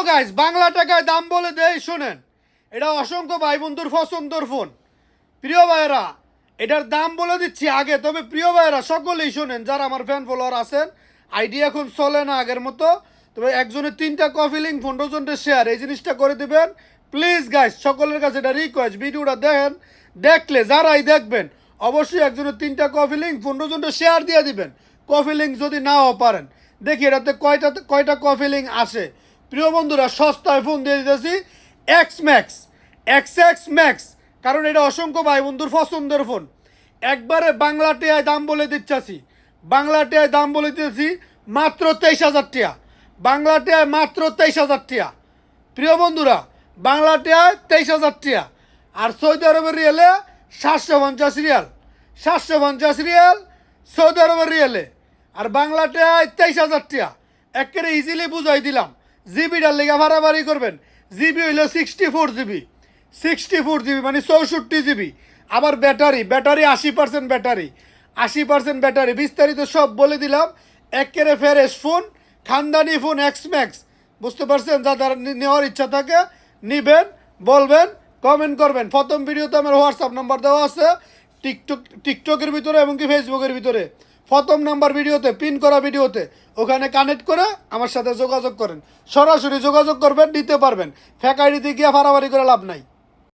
Guys Bangla টাকায় দাম বলে দেই শুনেন। এটা অসংখ্য ভাই বন্ধুর পছন্দের ফোন। প্রিয় ভাইয়েরা এটার দাম বলে দিচ্ছি আগে, তবে প্রিয় ভাইয়েরা সকলেই শোনেন যারা আমার ফ্যান ফলোয়ার আছেন। আইডিয়া এখন চলে না আগের মতো, তবে একজনের 3টা কফি লিঙ্ক 15 জনের শেয়ার এই জিনিসটা করে দিবেন প্লিজ গাইস। সকলের কাছে এটা রিকোয়েস্ট, ভিডিওটা দেখেন, দেখলে যারাই দেখবেন অবশ্যই একজনের 3টা কফি লিঙ্ক 15 জনের শেয়ার দিয়ে দিবেন। কফি লিঙ্ক যদি নাও পারেন, দেখি এটাতে কয়টা কফি লিঙ্ক আসে। প্রিয় বন্ধুরা সস্তায় ফোন দিয়ে দিতেছি এক্স ম্যাক্স এক্স ম্যাক্স, কারণ এটা অসংখ্য ভাই বন্ধুর পছন্দের ফোন। একবারে বাংলা টিয়ায় দাম বলে দিচ্ছি, বাংলা টিয়ায় দাম বলে দিতেছি মাত্র 23,000 টাকা। বাংলা টিয়ায় মাত্র 23,000 টাকা। প্রিয় বন্ধুরা বাংলা টিয়ায় 23,000 টাকা। আর সৌদি আরবের রিয়েলে 750 রিয়াল, 750 রিয়াল সৌদি আরবের রিয়েলে। আর বাংলা টিয়ায় 23,000 টাকা। একেবারে ইজিলি বুঝাই দিলাম। জিবিটার লেগে ভাড়াভাড়ি করবেন। জিবি হইল 64 জিবি, 64 জিবি মানে 64 জিবি। আবার ব্যাটারি 80% ব্যাটারি, 80% ব্যাটারি। বিস্তারিত সব বলে দিলাম। একেবারে ফ্রেশ ফোন, খানদানি ফোন এক্স ম্যাক্স। বুঝতে পারছেন? যাদের নেওয়ার ইচ্ছা থাকে নিবেন, বলবেন, কমেন্ট করবেন। প্রথম ভিডিওতে আমার হোয়াটসঅ্যাপ নাম্বার দেওয়া আছে টিকটকের ভিতরে এমনকি ফেসবুকের ভিতরে। প্রথম নাম্বার ভিডিওতে, পিন করা ভিডিওতে, ওখানে কানেক্ট করে আমার সাথে যোগাযোগ করেন। সরাসরি যোগাযোগ করবেন, নিতে পারবেন। ফ্যাক আইডিতে গিয়ে ফাড়াফাড়ি করে লাভ নাই।